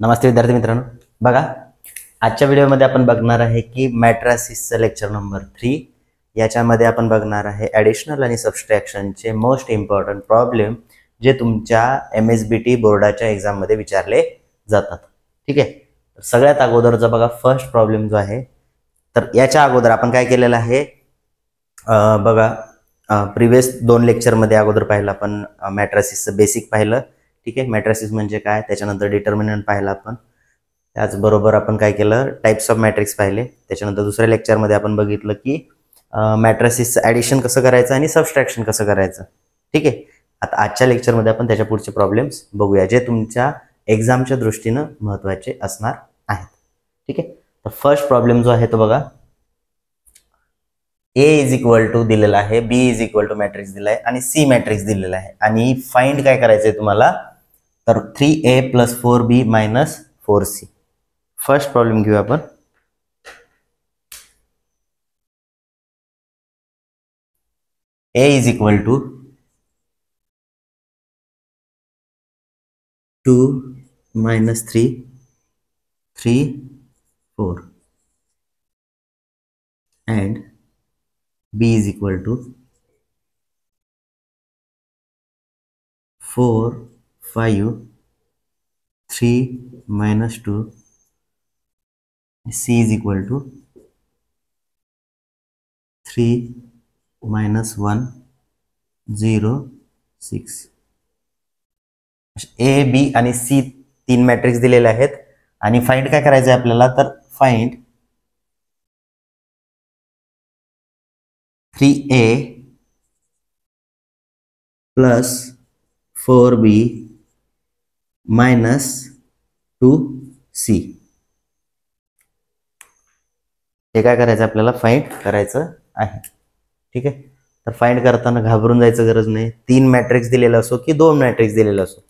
नमस्ते विद्यार्थी मित्रांनो, बघा आजच्या व्हिडिओमध्ये आपण बघणार आहे की मॅट्रिसेसचं लेक्चर नंबर 3 याच्यामध्ये आपण बघणार आहे ॲडिशनल आणि सबट्रॅक्शनचे मोस्ट इम्पॉर्टंट प्रॉब्लेम जे तुमच्या MSBT बोर्डाच्या एक्झाममध्ये विचारले जातात. ठीक आहे, तर सगळ्यात अगोदरचा बघा फर्स्ट प्रॉब्लेम जो आहे, तर याच्या अगोदर आपण काय केलेलं आहे बघा प्रिव्हियस 2 लेक्चरमध्ये अगोदर पाहिलं आपण मॅट्रिसेसचं बेसिक पाहिलं. ठीक आहे, मॅट्रिसेस म्हणजे काय, त्याच्यानंतर डिटर्मिनंट पाहिला आपण. त्याचबरोबर आपण काय केलं, टाइप्स ऑफ मॅट्रिक्स पाहिले. त्याच्यानंतर दुसऱ्या लेक्चरमध्ये आपण बघितलं की मॅट्रिसेसचं ॲडिशन कसं करायचं आणि सबट्रॅक्शन कसं करायचं. ठीक आहे, आता आजच्या लेक्चरमध्ये आपण त्याच्या पुढचे प्रॉब्लेम्स बघूया जे तुमच्या एक्झामच्या दृष्टीनं महत्त्वाचे असणार आहेत. ठीक आहे, तर फर्स्ट प्रॉब्लेम जो आहे तो बघा, A इज इक्वल टू दिलेला आहे, B is equal to matrix दिला आहे आणि C मॅट्रिक्स दिलेला आहे आणि फाइंड काय करायचं आहे तुम्हाला, तर 3A + 4B - 4C. First problem घेऊ आपण. A is equal to 2 - 3 3 4 and B is equal to 4 5 3 - 2. C is equal to 3 - 1 0 6. A, B आणि C 3 मॅट्रिक्स दिलेले आहेत आणि फाइंड काय करायचं आहे आपल्याला, तर फाइंड 3A + 4B - 2C. हे काय करायचं आपल्याला, फाइंड करायचं आहे. ठीक आहे, तर फाइंड करताना घाबरून जायचं गरज नाही. 3 मॅट्रिक्स दिलेला असो की 2 मॅट्रिक्स दिलेला असो,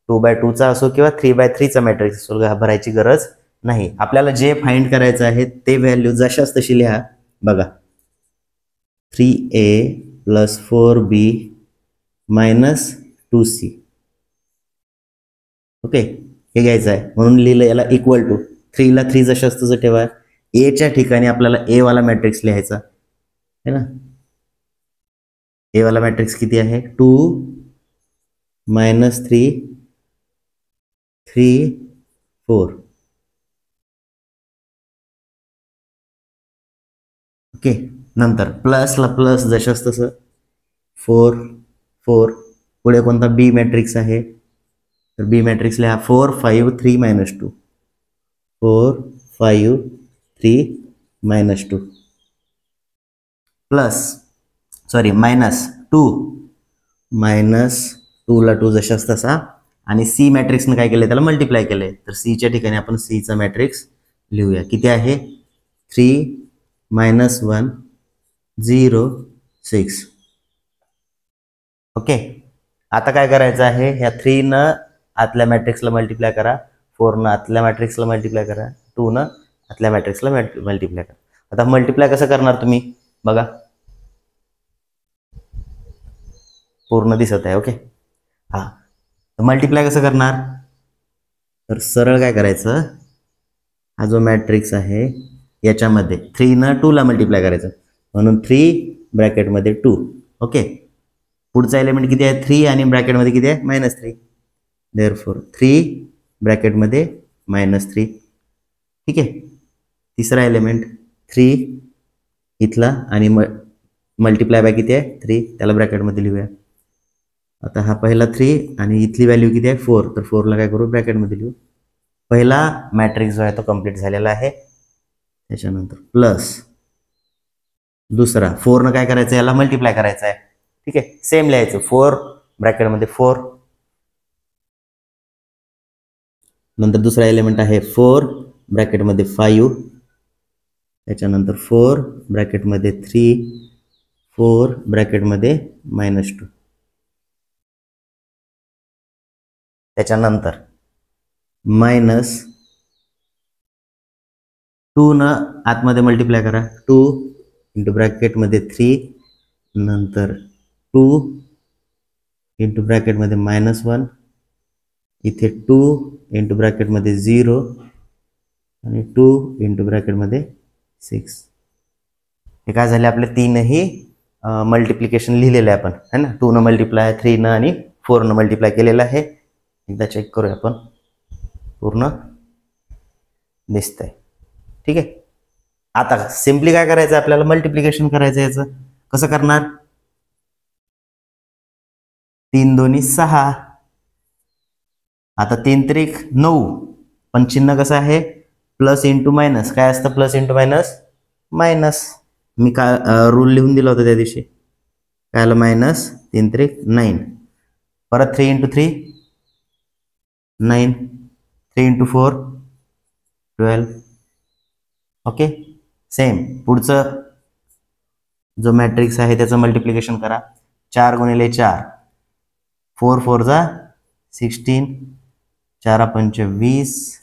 2x2चा असो किंवा 3x3चा मॅट्रिक्स असो, घाबरायची गरज नाही. आपल्याला जे फाइंड करायचं आहे ते व्हॅल्यू जशाच तशी लिहा. बघा 3A + 4B - 2C. ओके, हे घ्यायचं आहे म्हणून लिहिलं याला इक्वल टू. 3 ला 3 जशाच तसं ठेवा. एच्या ठिकाणी आपल्याला ए वाला मॅट्रिक्स लिहायचा है ना. ए वाला मॅट्रिक्स किती आहे, 2 - 3 3 4. ओके, नंतर प्लसला प्लस जशाच तसं 4 4. पुढे कोणता बी मॅट्रिक्स आहे, तर बी मॅट्रिक्स लिहा 4 5 3 - 2 4 5 3 - 2 प्लस सॉरी -2 -2 ला 2 जशाच तसा आणि सी मॅट्रिक्सनं काय केलं, त्याला मल्टिप्लाय केलंय. तर सीच्या ठिकाणी आपण सीचा मॅट्रिक्स लिहूया. किती आहे, 3 - 1 0 6. ओके, आता काय करायचं आहे, ह्या 3 न आतल्या मॅट्रिक्सला मल्टिप्लाय करा, 4 न आतल्या मॅट्रिक्सला मल्टिप्लाय करा, 2 न आतल्या मॅट्रिक्सला मल्टिप्लाय करा. आता मल्टिप्लाय कसं करणार तुम्ही बघा, पूर्ण दिसत आहे. ओके, हा, तर मल्टिप्लाय कसं करणार, तर सरळ काय करायचं, हा जो मॅट्रिक्स आहे याच्यामध्ये 3 न 2 ला मल्टिप्लाय करायचं म्हणून 3 ब्रॅकेटमध्ये 2. ओके, पुढचा एलिमेंट किती आहे, 3 आणि ब्रॅकेटमध्ये किती आहे, -3. देअरफॉर 3 ब्रॅकेटमध्ये -3. ठीक आहे, तिसरा एलिमेंट 3 इथला आणि मल्टिप्लाय बाय किती आहे 3, त्याला ब्रॅकेटमध्ये लिहूया. आता हा पहिला 3 आणि इथली व्हॅल्यू किती आहे 4, तर 4 ला काय करू, ब्रॅकेटमध्ये लिहू. पहिला मॅट्रिक्स जो आहे तो कंप्लीट झालेला आहे. त्याच्यानंतर प्लस दुसरा 4 न काय करायचं, याला मल्टिप्लाय करायचं आहे. ठीक आहे, सेम लिहायचं 4 ब्रॅकेटमध्ये 4. नंतर दुसरा एलिमेंट आहे 4 ब्रॅकेटमध्ये 5. त्याच्यानंतर 4 ब्रॅकेटमध्ये 3 4 ब्रॅकेटमध्ये -2. त्याच्यानंतर -2 न आतमध्ये मल्टिप्लाय करा, 2 इंटू ब्रॅकेटमध्ये 3, नंतर 2 इंटू ब्रॅकेटमध्ये -1 इथे 2 इंटू ब्रॅकेटमध्ये 0 आणि 2 इंटू ब्रॅकेटमध्ये 6. हे काय झाले आपले तीनही मल्टिप्लिकेशन लिहिलेलं आहे आपण, है ना. 2 न मल्टिप्लाय, 3 न आणि 4 न मल्टिप्लाय केलेलं आहे. एकदा चेक करूया आपण, पूर्ण दिसतंय. ठीक आहे. आता सिम्पली काय करायचं, आपल्याला मल्टिप्लिकेशन करायचं. याचं कसं करणार, 3 दोन्ही 6. आता 3 त्रिक 9, पण चिन्ह कसं आहे, प्लस इंटू मायनस. काय असतं प्लस इंटू मायनस, मायनस. मी काय रूल लिहून दिला होता त्या दिवशी, काय आलं मायनस 3 त्रिक 9. परत 3 इंटू 3 9, 3 इंटू 4 12. ओके. सेम पुढचं जो मॅट्रिक्स आहे त्याचं मल्टिप्लिकेशन करा. 4 गुणिले 4, 4 4 जा 16, 4 पंच 20,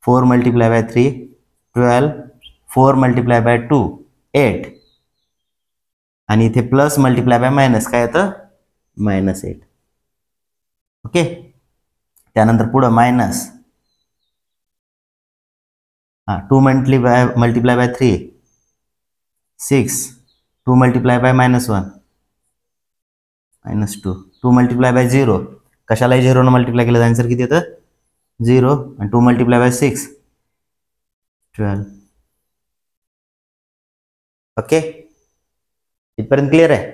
4 मल्टिप्लाय बाय 3 12, 4 मल्टिप्लाय बाय 2 8, आणि इथे प्लस मल्टिप्लाय बाय मायनस काय येतं, -8. ओके. त्यानंतर पुढं minus 2 multiply by 3 6, 2 multiply by -1 -2, 2 multiply by 0. कशालाही 0 न मल्टिप्लाय केलं तर आन्सर किती येतं, 0. आणि 2 मल्टिप्लाय बाय 6 12. ओके. इथपर्यंत क्लिअर आहे.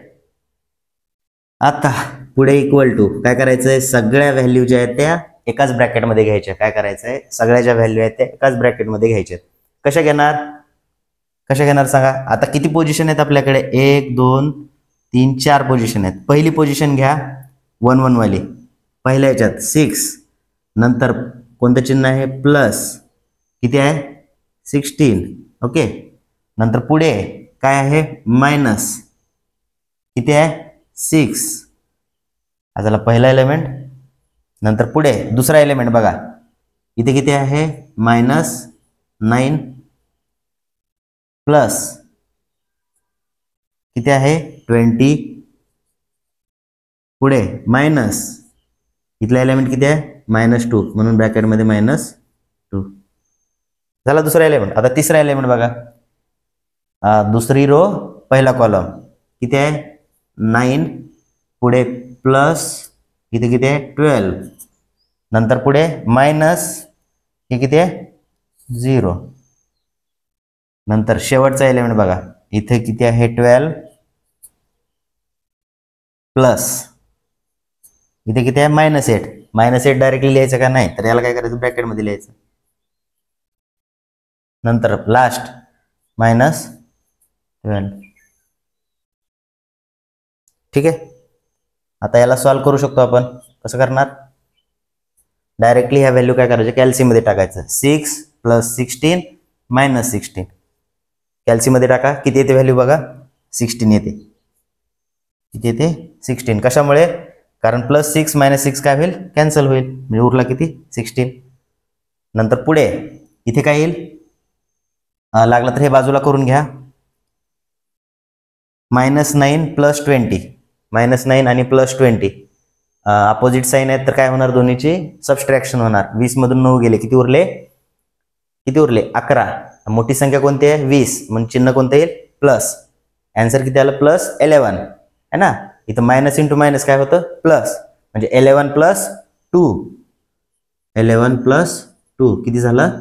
आता पुढे इक्वल टू काय करायचंय, सगळ्या व्हॅल्यू ज्या आहेत त्या एकाच ब्रॅकेटमध्ये घ्यायच्या. काय करायचंय, सगळ्या ज्या व्हॅल्यू आहेत त्या एकाच ब्रॅकेटमध्ये घ्यायच्या. कशा घेणार सांगा. आता किती पोझिशन आहेत आपल्याकडे, 1 2 3 4 पोझिशन आहेत. पहिली पोझिशन घ्या 1 1 वाली. पहिल्या ह्याच्यात 6, नंतर कोणतं चिन्ह आहे, प्लस, किती आहे 16. ओके. नंतर पुढे काय आहे, मायनस, किती आहे 6. हा झाला पहिला एलिमेंट. नंतर पुढे दुसरा एलिमेंट बघा, इथे किती आहे, -9 प्लस किती आहे 20. पुढे मायनस, इथला एलिमेंट किती आहे -2, म्हणून ब्रॅकेटमध्ये -2 झाला दुसरा एलिमेंट. आता तिसरा एलिमेंट बघा, दुसरी रो पहिला कॉलम, किती आहे 9, पुढे प्लस, इथे किती आहे 12, नंतर पुढे मायनस, हे किती आहे 0. नंतर शेवटचा एलिमेंट बघा, इथे किती आहे 12 प्लस, इथे किती आहे -8. -8 डायरेक्टली लिहायचं का नाही, तर याला काय करायचं, ब्रॅकेटमध्ये लिहायचं. नंतर लास्ट -12. ठीक आहे. आता याला सॉल्व्ह करू शकतो आपण. कसं करणार, डायरेक्टली ह्या व्हॅल्यू काय करायचं, कॅल्सीमध्ये टाकायचं. 6 + 16 - 16. कॅल्सीमध्ये टाका, किती येते व्हॅल्यू बघा, 16 येते. किती येते 16. कशामुळे, कारण +6 - 6 काय होईल, कॅन्सल होईल, म्हणजे उरला किती 16. नंतर पुढे इथे काय येईल, लागलं तर हे बाजूला करून घ्या, -9 + 20, -9 आणि +20 अपोजिट साईन आहेत, तर काय होणार, दोन्हीची सबस्ट्रॅक्शन होणार. 20 मधून 9 गेले, किती उरले 11. मोठी संख्या कोणती आहे 20, म्हणून चिन्ह कोणतं येईल, प्लस. आन्सर किती आलं, +11 आहे ना. इथं मायनस इंटू मायनस काय होतं, प्लस, म्हणजे 11 + 2, 11 + 2 किती झालं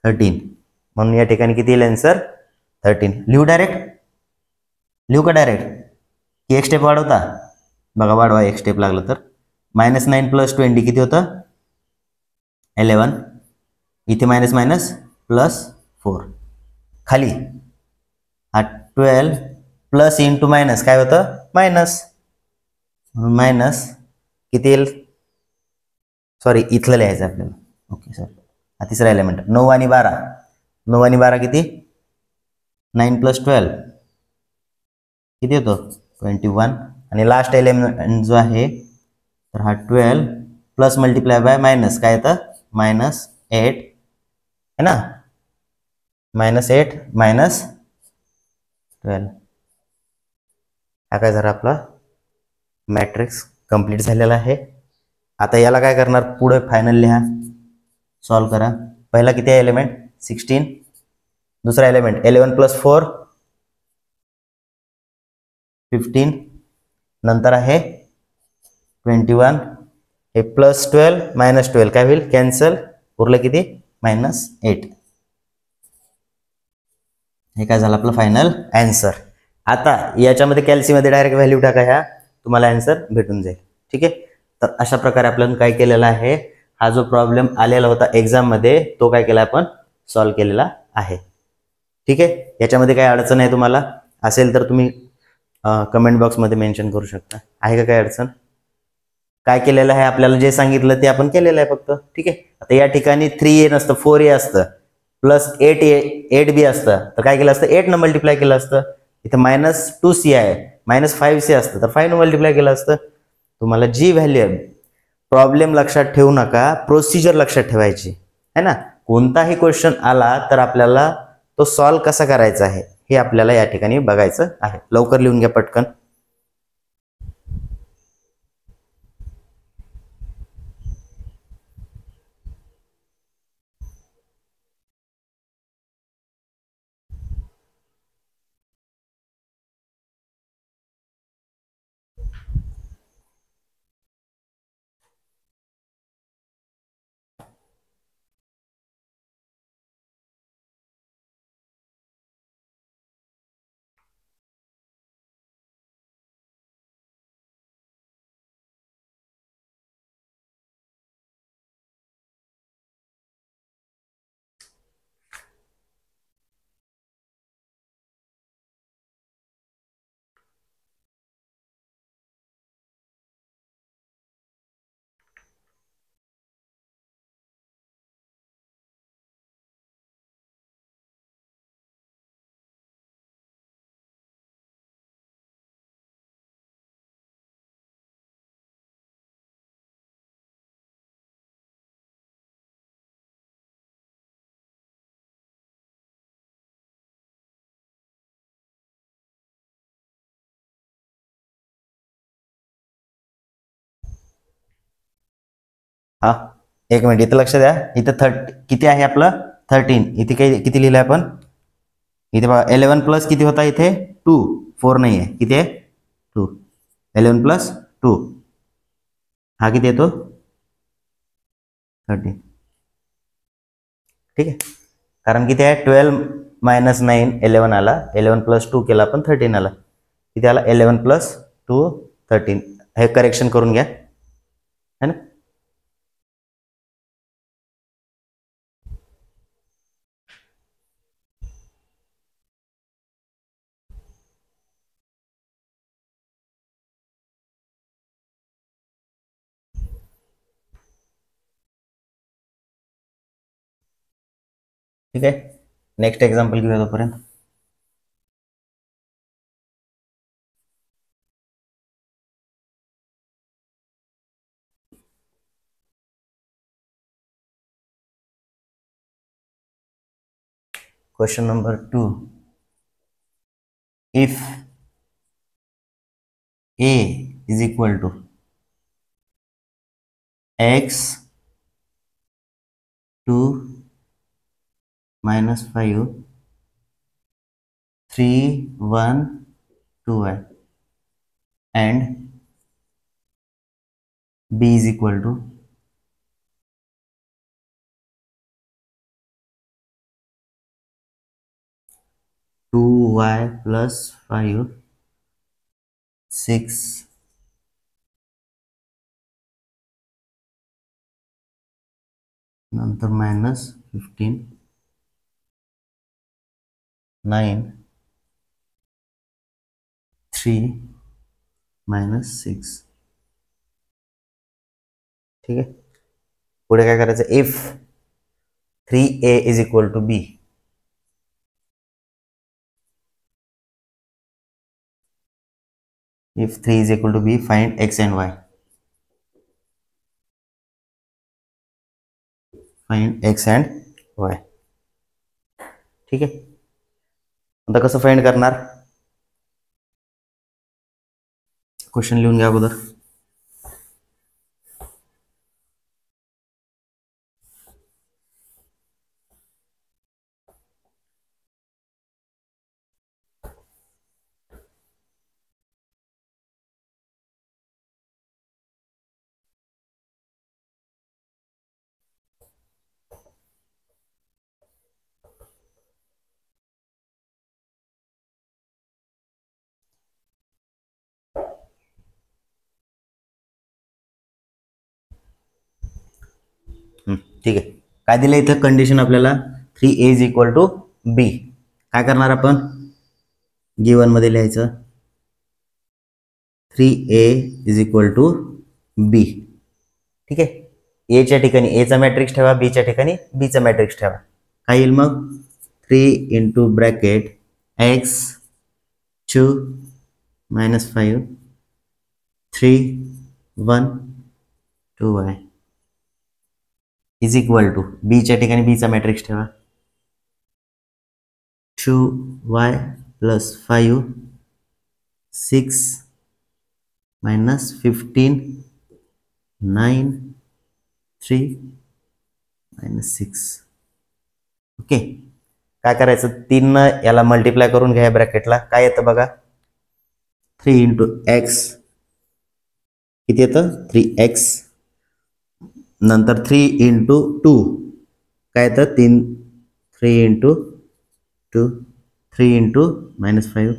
13. म्हणून या ठिकाणी किती येईल आन्सर 13. लिहू का डायरेक्ट, की एक स्टेप वाढवता, बघा वाढवा, एक स्टेप लागलं तर. -9 + 20 किती होतं 11, इथे मायनस मायनस +4. खाली हा 12 प्लस इंटू मायनस काय होतं, मायनस, मायनस किती येईल, सॉरी इथलं लिहायचं आपल्याला. Okay sir. हा तिसरा एलिमेंट 9 आणि 12, 9 आणि 12 किती, 9 + 12 किती होतो 21. आणि लास्ट एलिमेंट जो आहे, तर हा 12 प्लस मल्टिप्लाय बाय मायनस काय येतं, -8 है ना, -8 -12. हा काय झाला आपला मॅट्रिक्स कंप्लीट झालेला आहे. आता याला काय करणार, पुढे फायनल लिहा, सॉल्व करा. पहिला किती आहे एलिमेंट 16, दुसरा एलिमेंट 11 + 4 15, नंतर आहे 21, हे +12 -12 काय होईल कॅन्सल, उरलं किती -8. हे काय झालं आपलं फायनल आन्सर. आता याच्यामध्ये कॅल्सीमध्ये डायरेक्ट व्हॅल्यू टाका, ह्या तुम्हाला आन्सर भेटून जाईल. ठीक आहे. तर अशा प्रकारे आपण काय केलेलं आहे, हा जो प्रॉब्लेम आलेला होता एक्झाममध्ये तो काय केला आपण सॉल्व्ह केलेला आहे. ठीक आहे. याच्यामध्ये काय अडचण आहे तुम्हाला असेल तर तुम्ही कमेंट बॉक्समध्ये मेन्शन करू शकता. आहे का काय अडचण? काय केलेलं आहे, आपल्याला जे सांगितलं ते आपण केलेलं आहे फक्त. ठीक आहे. आता या ठिकाणी 3a नसतं 4a असतं, प्लस 8b असतं, तर काय केलं असतं 8 न मल्टिप्लाय केलं असतं. इथं -2c आहे, -5c असतं, तर 5 न मल्टिप्लाय केलं असतं. तुम्हाला जी व्हॅल्यू आहे, प्रॉब्लेम लक्षात ठेवू नका, प्रोसिजर लक्षात ठेवायची आहे ना. कोणताही क्वेश्चन आला तर आपल्याला तो सॉल्व्ह कसा करायचा आहे हे आपल्याला या ठिकाणी बघायचं आहे. लवकर लिहून घ्या पटकन. हा एक मिनिट इथं लक्ष द्या. इथं किती आहे आपलं 13, इथे किती लिहिलं आपण इथे बघा. 11 प्लस किती होता इथे 2, 4 नाही आहे, किती आहे 2. 11 + 2 हा किती येतो 13. ठीक आहे. कारण किती आहे 12 - 9 11 आला, 11 + 2 केला आपण 13 आला. किती आला 11 + 2 13. हे करेक्शन करून घ्या है ना. ठीक आहे. नेक्स्ट एक्झाम्पल घेऊया तोपर्यंत. Question number 2. If A is equal to x 2 - 5 3 1 2y and B is equal to 2y + 5 6 नंतर -15 9 3 -6. ठीक आहे. पुढे काय करायचं, if 3a is equal to b, if 3 is equal to b find x and y. Find x and y. ठीक आहे. आता कसं फाइंड करणार, क्वेश्चन लिहून घ्या अगोदर. ठीक आहे. काय दिलं इथं कंडिशन आपल्याला 3a इज इक्वल टू बी. काय करणार आपण गिवन मध्ये लिहायचं 3a इज इक्वल टू बी. ठीक आहे. ए च्या ठिकाणी ए चा मॅट्रिक्स ठेवा, बी च्या ठिकाणी बी चा मॅट्रिक्स ठेवा. काय येईल मग 3 into bracket x 2 minus 5 3 1 2y is equal to b च्या ठिकाणी बी चा मॅट्रिक्स ठेवा 2y plus 5 6 minus 15 9 3 minus 6. Okay. काय करायचं 3 याला मल्टिप्लाय करून घ्या ब्रॅकेटला. काय येतं बघा 3 इंटू एक्स किती येतं 3x नंतर 3 इंटू 2 काय येतं 3 into 2 3 into minus 5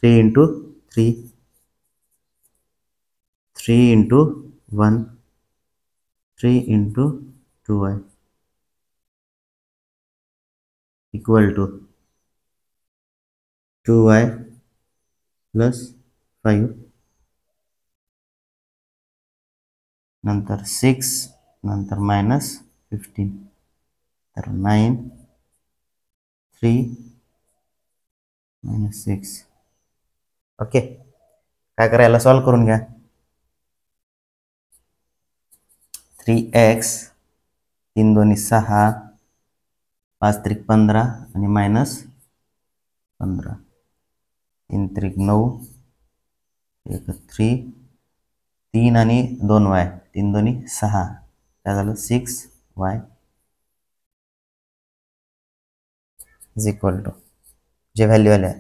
3 into 3 into 1 3 into 2y equal to 2y plus 5 नंतर 6 नंतर मायनस 15 तर 9 3 मायनस 6. ओके. काय करायला सॉल्व करून घ्या 3x 3 दोन्ही 6 5 त्रिक 15 आणि मायनस 15 3 त्रिक 9 1 3 3 आणि 2y 3 दोन्ही 6 काय झालं 6y इज इक्वल टू जे व्हॅल्यू आल्या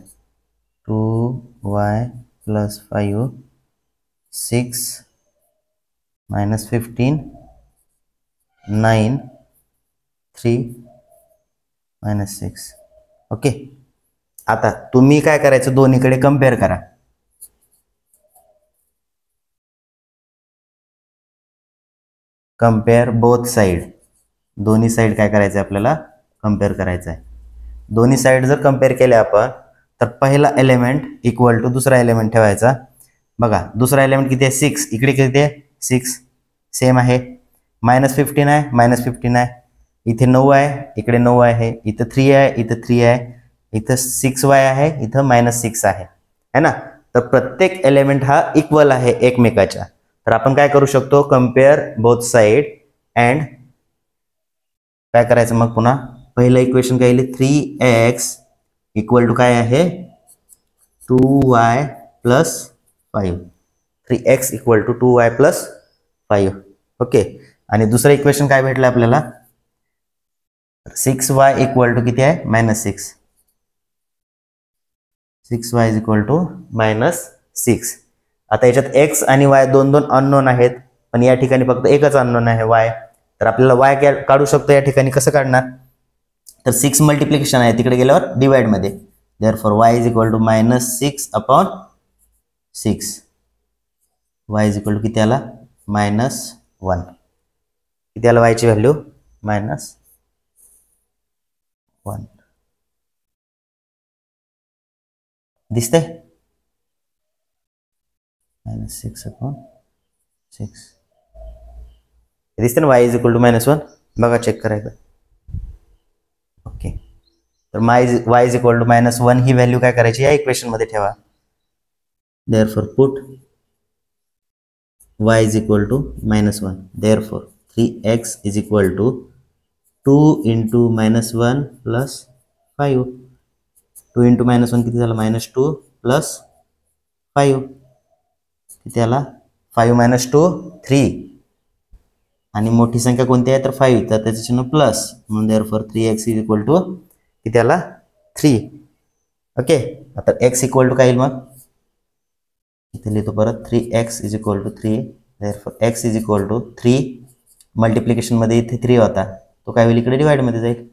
2y plus 5 6 minus 15 9 3 minus 6. Okay. आता तुम्ही काय करायचं दोन्हीकडे कम्पेअर करा. Compare both side. दोन्ही साइड काय करायचं आपल्याला कम्पेअर करायचं आहे. दोन्ही साइड जर कम्पेअर केले आपण तर पहिला एलिमेंट इक्वल टू दुसरा एलिमेंट ठेवायचा. बघा दुसरा एलिमेंट किती आहे 6 इकडे किती आहे 6 सेम आहे मायनस 15 आहे मायनस 15 आहे इथे 9 आहे इकडे 9 आहे इथं 3 आहे इथं 3 आहे इथं 6y आहे इथं मायनस 6 आहे है ना. तर प्रत्येक एलिमेंट हा इक्वल आहे एकमेकाच्या. तर आपण काय करू शकतो कम्पेअर बोथ साइड अँड काय करायचं मग पुन्हा पहिलं इक्वेशन काय येईल 3x इक्वल टू काय आहे 2y plus 5 3x equal to 2y plus 5. Okay. आणि दुसरं इक्वेशन काय भेटलं आपल्याला 6y इक्वल टू किती आहे minus 6 6y is equal to minus 6. आता याच्यात x आणि y दोन दोन अननोन आहेत पण या ठिकाणी फक्त एकच अननोन आहे y. तर आपल्याला y काढू शकतो या ठिकाणी कसं काढणार तर 6 मल्टिप्लिकेशन आहे तिकडे गेल्यावर डिवाइड मध्ये therefore y is equal to minus 6 upon 6 y is equal to किती आला मायनस 1 किती आला y ची व्हॅल्यू मायनस 1 दिसतंय मायनस 6 अपॉन 6 दिसते ना y is equal to minus 1 बघा चेक करायचं. ओके. तर y is equal to minus 1 ही व्हॅल्यू काय करायची या इक्वेशन मध्ये ठेवा. Therefore put y is equal to minus 1 therefore 3x is equal to 2 into minus 1 plus 5 2 into minus 1 किती झालं मायनस 2 प्लस 5 किती आला 5 मायनस 2 3 आणि मोठी संख्या कोणती आहे तर 5 तर त्याचं चिन्ह प्लस म्हणून therefore 3x is equal to किती आला 3. ओके. आता x इक्वल टू काय येईल मग इथे लिहितो परत 3x is equal to 3 therefore x is equal to 3 multiplication मध्ये इथे 3 होता तो काय होईल इकडे डिवाइड मध्ये जाईल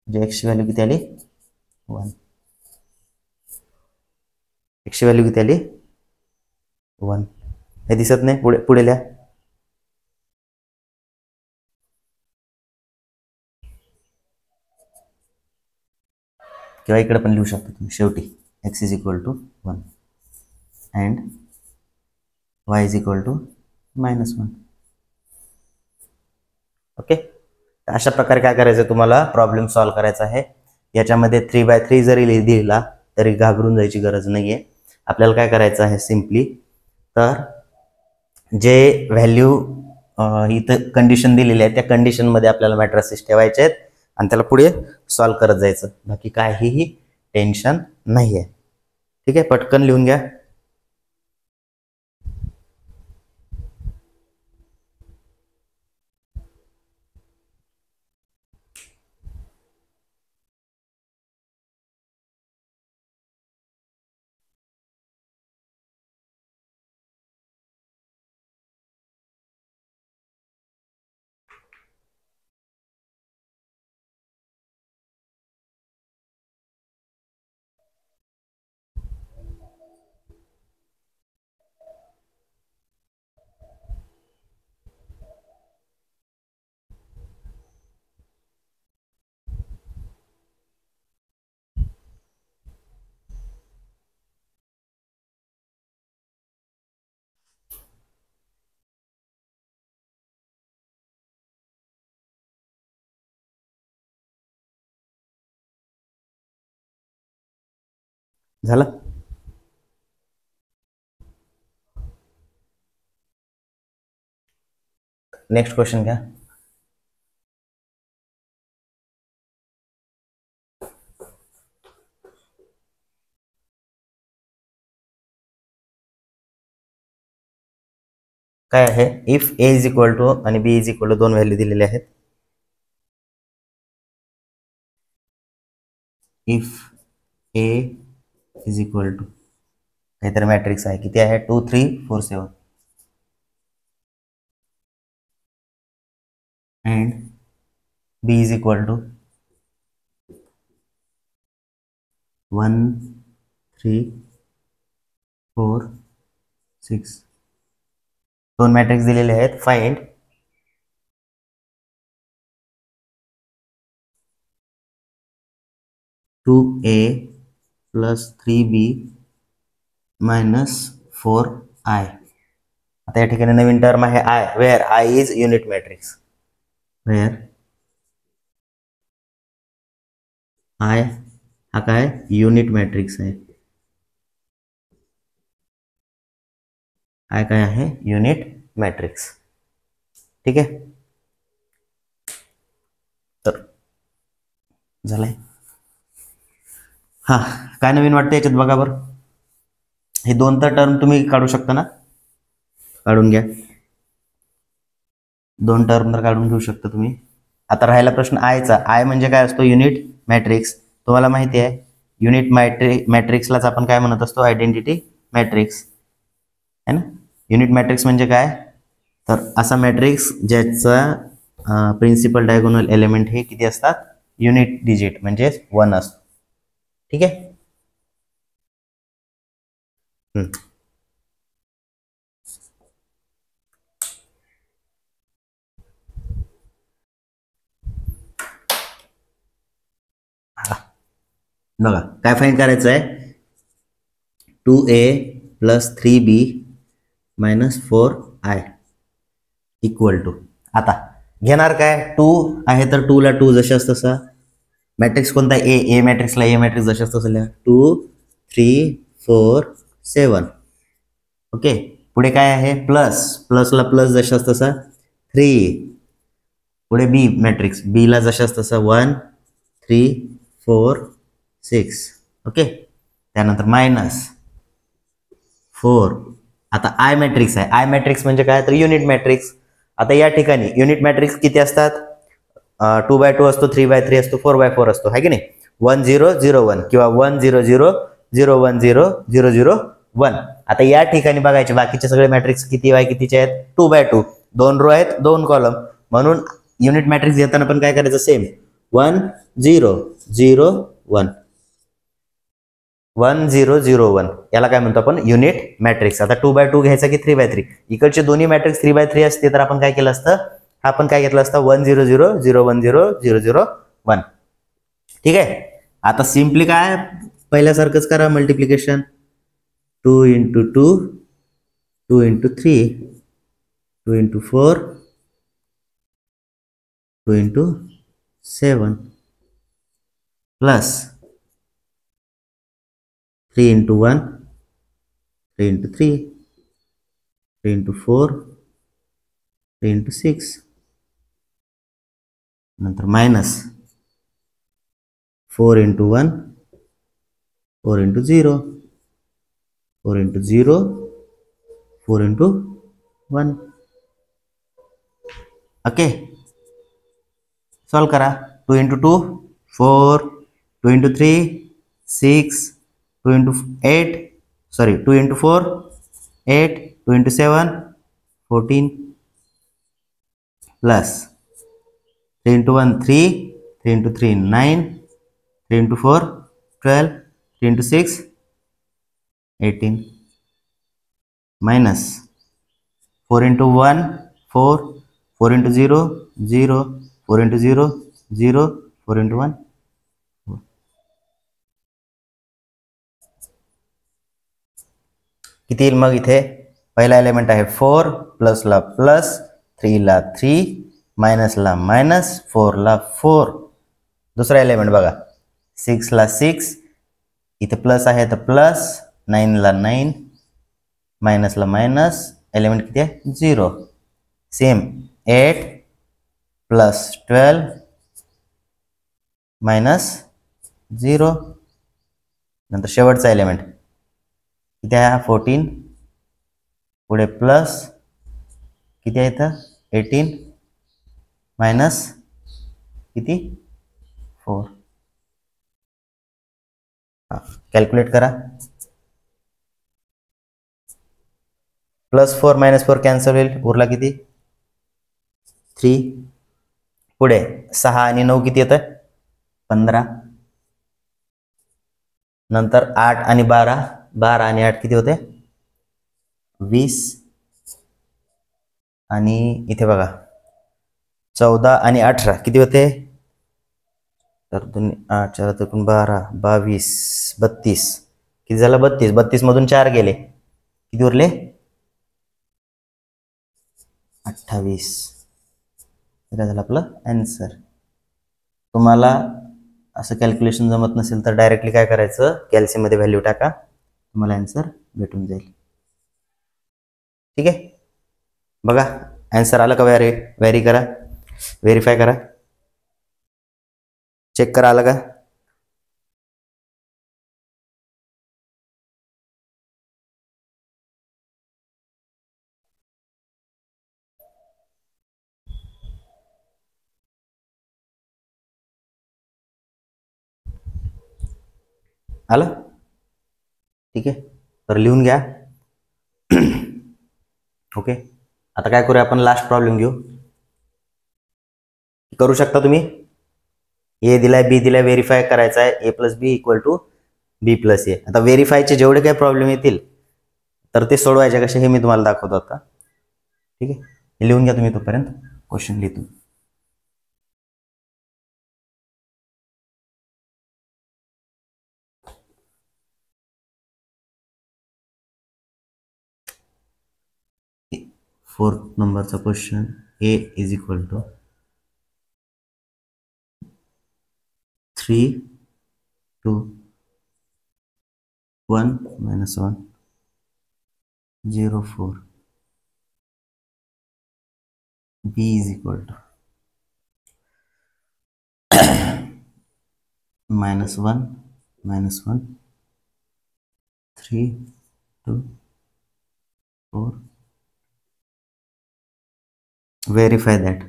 जे x ची व्हॅल्यू किती आली 1 x ची व्हॅल्यू किती आली 1 हे दिसत नाही, पुढे पुढे लिहा. किंवा इकडे पण लिहू शकता तुम्ही शेवटी. x is equal to 1 and y is equal to -1. Okay. अशा प्रकारे काय करायचं तुम्हाला प्रॉब्लेम सॉल्व्ह करायचा आहे. याच्यामध्ये 3/3 जरी दिला तरी घाबरून जायची गरज नाही आहे. आपल्याला काय करायचं आहे सिम्पली, तर जे व्हॅल्यू इथं कंडिशन दिलेली आहे त्या कंडिशनमध्ये आपल्याला मॅट्रिसेस ठेवायचे आहेत आणि त्याला पुढे सॉल्व्ह करत जायचं. बाकी काहीही टेन्शन नाही आहे. ठीक आहे, पटकन लिहून घ्या. झालं. नेक्स्ट क्वेश्चन घ्या. काय आहे, if a is equal to आणि b इज इक्वल टू दोन व्हॅल्यू दिलेले आहेत. If a is equal to काहीतरी मॅट्रिक्स आहे, किती आहे 2 3 4 7 and b is equal to 1 3 4 6. दोन मॅट्रिक्स दिलेले आहेत. Find (2a + 3b - 4i). आता या ठिकाणी नवीन टर्म आहे i, where i is unit matrix. Where i हा काय युनिट मॅट्रिक्स आहे. i काय आहे युनिट मॅट्रिक्स. ठीक आहे, तर झालंय. हा, काय नवीन वाटतं याच्यात बघा बरं. हे दोन तर टर्म तुम्ही काढू शकता ना, काढून घ्या. दोन टर्म तर काढून घेऊ शकता तुम्ही. आता राहिला प्रश्न आयचा. आय म्हणजे काय असतो युनिट मॅट्रिक्स. तुम्हाला माहिती आहे युनिट मॅट्रिक्सलाच आपण काय म्हणत असतो, आयडेंटिटी मॅट्रिक्स है ना. युनिट मॅट्रिक्स म्हणजे काय, तर असा मॅट्रिक्स ज्याचा प्रिन्सिपल डायगोनल एलिमेंट हे किती असतात, युनिट डिजिट म्हणजे 1 असतो. ठीक आहे. बघा काय फाइंड करायचं आहे, 2a + 3b - 4i equal to. आता घेणार काय, 2 आहे तर 2 ला 2 जशाच तसा. मॅट्रिक्स कोणता, ए मॅट्रिक्सला ए मॅट्रिक्स जशाच तसं लिहा. 2 3 4 7. ओके. पुढे काय आहे प्लस, प्लसला प्लस जशाच तसा 3. पुढे बी मॅट्रिक्स, बी ला जशाच तसा 1 3 4 6. ओके. त्यानंतर -4. आता आय मॅट्रिक्स आहे. आय मॅट्रिक्स म्हणजे काय, तर युनिट मॅट्रिक्स. आता या ठिकाणी युनिट मॅट्रिक्स किती असतात, 2/2 असतो, 3/3 असतो, 4/4 असतो, है की नाही. 1 0 0 1 किंवा 1 0 0 0 1 0 0 0 1. आता या ठिकाणी बघायचे बाकीचे सगळे मॅट्रिक्स किती कितीचे आहेत, 2/2. 2 रो आहेत 2 कॉलम. म्हणून युनिट मॅट्रिक्स घेताना पण काय करायचं, सेम 1 0 0 1. 1001 याला काय म्हणतो आपण युनिट मॅट्रिक्स. आता 2x2 घ्यायचा की 3x3, इकडचे दोन्ही मॅट्रिक्स 3x3 असते तर आपण काय केलं असतं, आपण काय घेतलं असतं 100001001. ठीक आहे. आता सिम्पली काय पहिल्यासारखंच करा, मल्टिप्लिकेशन 2 × 2 2 × 3 2 × 4 2 × 7 प्लस 3 × 1 3 × 3 3 × 4 3 × 6 नंतर मायनस 4 × 1 4 × 0 4 × 0 4 × 1. ओके, सॉल्व करा. 2 × 2 4 2 × 3 6 2 × 8 2 × 4 8 2 × 7 14 प्लस 3 × 1 3 3 × 3 9 3 × 4 12 3 × 6 18 minus 4 × 1 4 4 × 0 0 4 × 0 0 4 × 1 4. किती येईल मग इथे? पहिला एलिमेंट आहे 4 प्लसला प्लस 3 ला 3 मायनसला मायनस 4 ला 4. दुसरा एलिमेंट बघा 6 ला 6 इथे प्लस आहे तर प्लस 9 ला 9 मायनसला मायनस एलिमेंट किती आहे 0. Same 8 plus 12 minus 0. नंतर शेवटचा एलिमेंट किती आहे 14 पुढे प्लस किती आहे इथं 18 मायनस किती 4. कॅल्क्युलेट करा. +4 -4 कॅन्सल होईल, उरला किती 3. पुढे 6 आणि 9 किती येतं 15. नंतर 8 आणि 12 12 आणि 8 किती होते 20. आणि इथे बघा 14 आणि 18 किती होते तर 8 4 12 22 32 किती झालं 32. 32 मधून 4 गेले किती उरले 28. हे झालं आपलं आन्सर. तुम्हाला असं कॅल्क्युलेशन जमत नसेल तर डायरेक्टली काय करायचं कॅल्सी मध्ये व्हॅल्यू टाका, तुम्हाला आन्सर भेटून जाईल. ठीक आहे. बघा आन्सर आलं का, व्हेरी करा, व्हेरीफाय करा, चेक करा आलं का. आलं. ठीक आहे, तर लिहून घ्या. ओके, आता काय करूया आपण लास्ट प्रॉब्लेम घेऊ. करू शकता तुम्ही. ए दिलाय बी दिलाय, व्हेरीफाय करायचा आहे A + B = B + A. आता व्हेरीफायचे जेवढे काही प्रॉब्लेम येतील तर ते सोडवायचे कसे हे मी तुम्हाला दाखवतो आता. ठीक आहे, हे लिहून घ्या तुम्ही तोपर्यंत क्वेश्चन लिहितो. फोर्थ नंबरचा question A = 3 2 1 - 1 0 4. B = -1 -1 3 2 4. Verify that.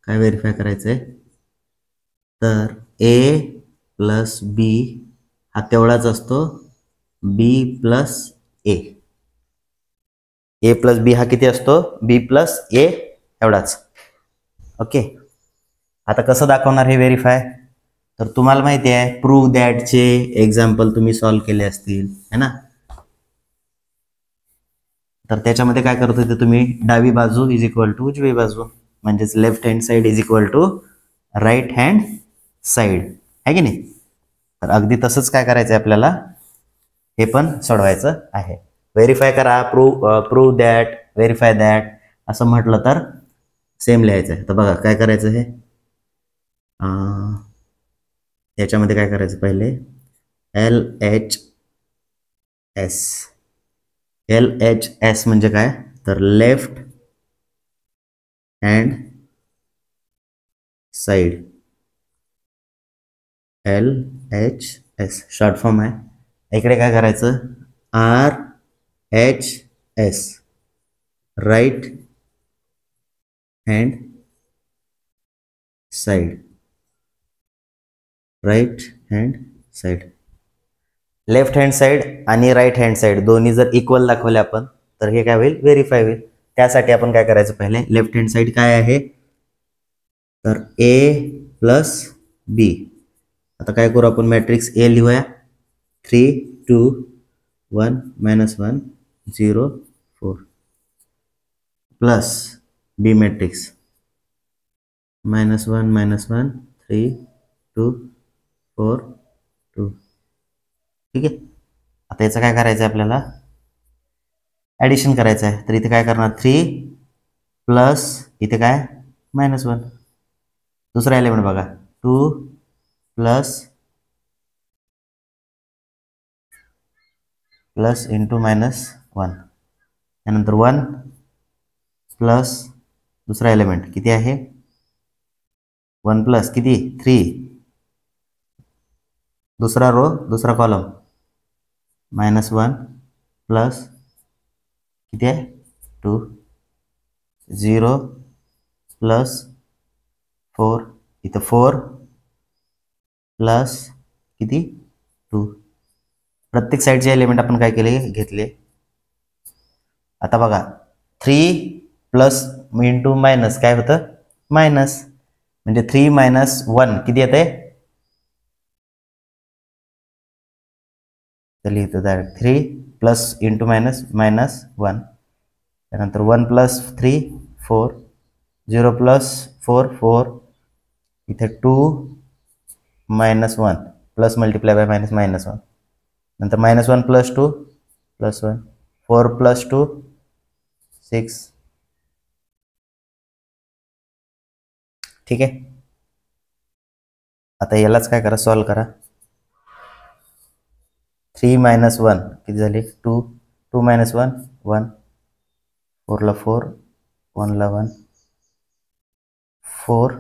काय व्हेरीफाय करायचंय तर A + B हा तेवढाच असतो B + A. A + B हा किती असतो B + A एवढाच. ओके, आता कसं दाखवणार हे व्हेरीफाय तर तुम्हाला माहिती आहे प्रूव्ह दॅटचे एक्झाम्पल तुम्ही सॉल्व्ह केले असतील है ना. तर त्याच्यामध्ये काय करत होते तुम्ही, डावी बाजू इज इक्वल टू उजवी बाजू, म्हणजेच left hand side is equal to right hand side, आहे की नाही. तर अगदी तसंच काय करायचं आहे आपल्याला, हे पण सोडवायचं आहे. व्हेरीफाय करा, प्रूव्ह दॅट, व्हेरीफाय दॅट असं म्हटलं तर सेम लिहायचं आहे. तर बघा काय करायचं, हे याच्यामध्ये काय करायचं, पहिले LHS म्हणजे काय, तर left hand side, LHS short form आहे. इकडे काय करायचं, RHS right hand side, right hand side. Left hand side आणि राईट हँड साईड दोन्ही जर इक्वल दाखवले आपण तर हे काय होईल, व्हेरीफाय होईल. त्यासाठी आपण काय करायचं, पहिले लेफ्ट हँड साईड काय आहे, तर A प्लस B. आता काय करू आपण, मॅट्रिक्स A लिहूया, 3 2 1 -1 0 4 प्लस B मॅट्रिक्स -1 -1 3 2 4 2. ठीक आहे. आता याचं काय करायचं आहे, आपल्याला ॲडिशन करायचं आहे. तर इथे काय करणार, 3 प्लस इथे काय -1. दुसरा एलिमेंट बघा, 2 प्लस इंटू -1, त्यानंतर 1 प्लस दुसरा एलिमेंट किती आहे, 1 प्लस किती 3, दुसरा रो दुसरा कॉलम -1 प्लस किती आहे 2, 0 प्लस 4, इथं 4 प्लस किती 2. प्रत्येक साईडचे एलिमेंट आपण काय केले, घेतले. आता बघा 3 प्लस इंटू मायनस काय होतं, मायनस, म्हणजे 3 - 1 किती येते, तर लिहितो डायरेक्ट 3 प्लस इंटू -1, त्यानंतर 1 प्लस 3 4, 0 प्लस 4 4, इथे 2 -1 प्लस मल्टिप्लाय बाय -1, नंतर -1 प्लस 2 प्लस 1, 4 प्लस 2 6. ठीक आहे. आता यालाच काय करा, सॉल्व करा. 3 - 1 किती झाले, 2 2 - 1 1, 4 ला 4, 1 ला 1, 4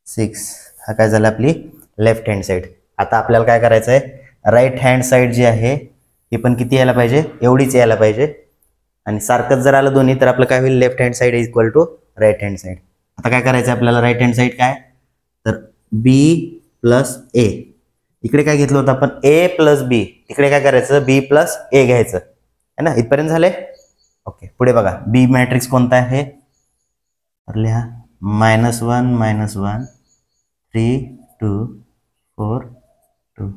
6. हा काय झाला, आपली लेफ्ट हँड साईड. आता आपल्याला काय करायचं आहे, राईट हँड साईड जी आहे ती पण किती यायला पाहिजे, एवढीच यायला पाहिजे. आणि सारखंच जर आलं दोन्ही तर आपलं काय होईल, left hand side is equal to right hand side. आता काय करायचं आपल्याला, राईट हँड साईड काय, तर B प्लस A. इकडे काय घेतलं होतं आपण, A प्लस B, तिकडे काय करायचं, B प्लस A घ्यायचं है ना. इथपर्यंत झाले. ओके, पुढे बघा B मॅट्रिक्स कोणता आहे, तर लिहा -1 -1 3 2 4 2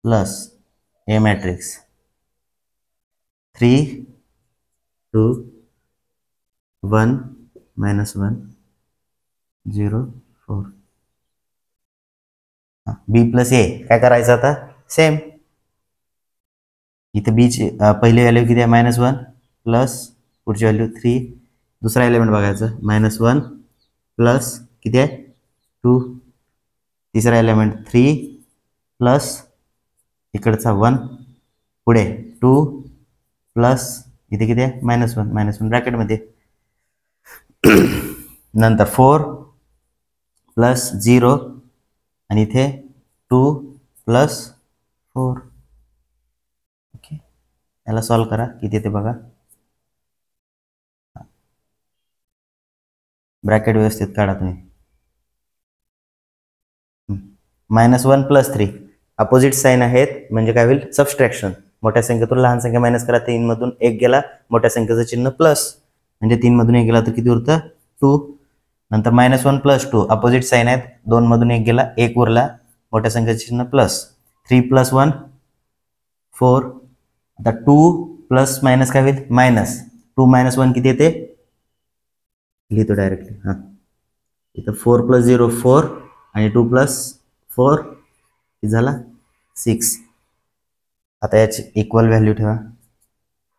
plus A matrix 3 2 1 -1 0 4. B plus A काय करायचं, आता सेम. इथे B ची पहिली व्हॅल्यू किती आहे, -1 प्लस पुढची व्हॅल्यू 3, दुसरा एलिमेंट बघायचं -1 प्लस किती आहे 2, तिसरा एलिमेंट 3 प्लस इकडचा 1, पुढे 2 प्लस इथे किती आहे -1 ब्रॅकेटमध्ये, नंतर 4 प्लस 0 आणि इथे 2 प्लस 4. ओके, याला सॉल्व करा, किती येते बघा, ब्रॅकेट व्यवस्थित काढा तुम्ही. -1 प्लस 3 अपोजिट साईन आहेत, म्हणजे काय होईल, सबस्ट्रॅक्शन. मोठ्या संख्येतून लहान संख्या मायनस करा, 3 मधून 1 गेला, मोठ्या संख्येचं चिन्ह प्लस, म्हणजे 3 मधून 1 गेला तर किती उरतं 2. नंतर -1 + 2 अपोजिट साईन आहेत, 2 मधून 1 गेला, 1 उरला, मोठ्या संख्येचे चिन्ह प्लस, 3 + 1 4. आता 2 प्लस मायनस काय होईल, मायनस, 2 - 1 किती येते, लिहितो डायरेक्टली. हां, इथं 4 + 0 4 आणि 2 + 4 किती झाला, 6. आता याची इक्वल व्हॅल्यू ठेवा,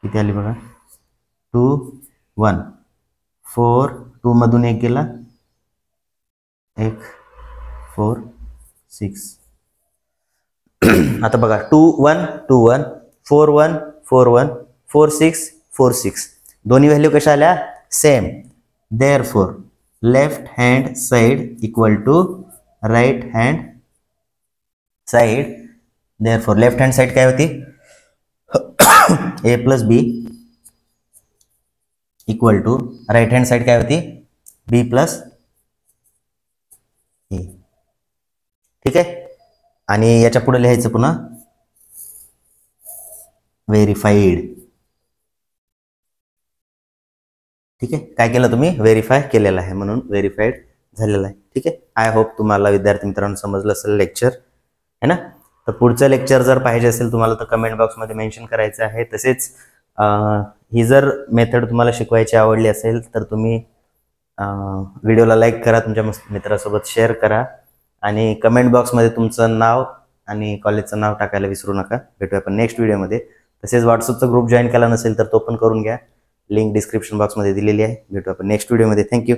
किती आली बघा, 2 1 4, 2 मधून 1 गेला, 1 4 6. आता बघा 2 1 2 1 4 1 4 1 4 6 4 6, दोन्ही व्हॅल्यू कशा आल्या, same. Therefore left hand side equal to right hand side. Therefore left hand side काय होती, a + b equal to right hand side काय होती, b + a. ठीक आहे. आणि याच्या पुढे लिहायचं पुन्हा व्हेरीफाईड. ठीक आहे, काय केलं तुम्ही, व्हेरीफाय केलेलं आहे म्हणून व्हेरीफाईड झालेलं आहे. ठीक आहे. आय होप तुम्हाला विद्यार्थी मित्रांनो समजलं असेल लेक्चर, है ना. तर पुढचं लेक्चर जर पाहिजे असेल तुम्हाला तर कमेंट बॉक्समध्ये मेन्शन करायचं आहे. तसेच ही जर मेथड तुम्हाला शिकवायची आवडली असेल तर तुम्ही व्हिडिओला लाईक करा, तुमच्या मित्रासोबत शेअर करा आणि कमेंट बॉक्समध्ये तुमचं नाव आणि कॉलेजचं नाव टाकायला विसरू नका. भेटूया आपण नेक्स्ट व्हिडिओमध्ये. तसेच व्हॉट्सअपचा ग्रुप जॉईन केला नसेल तर तो पण करून घ्या, लिंक डिस्क्रिप्शन बॉक्समध्ये दिलेली आहे. भेटू आपण नेक्स्ट व्हिडिओमध्ये. थँक्यू.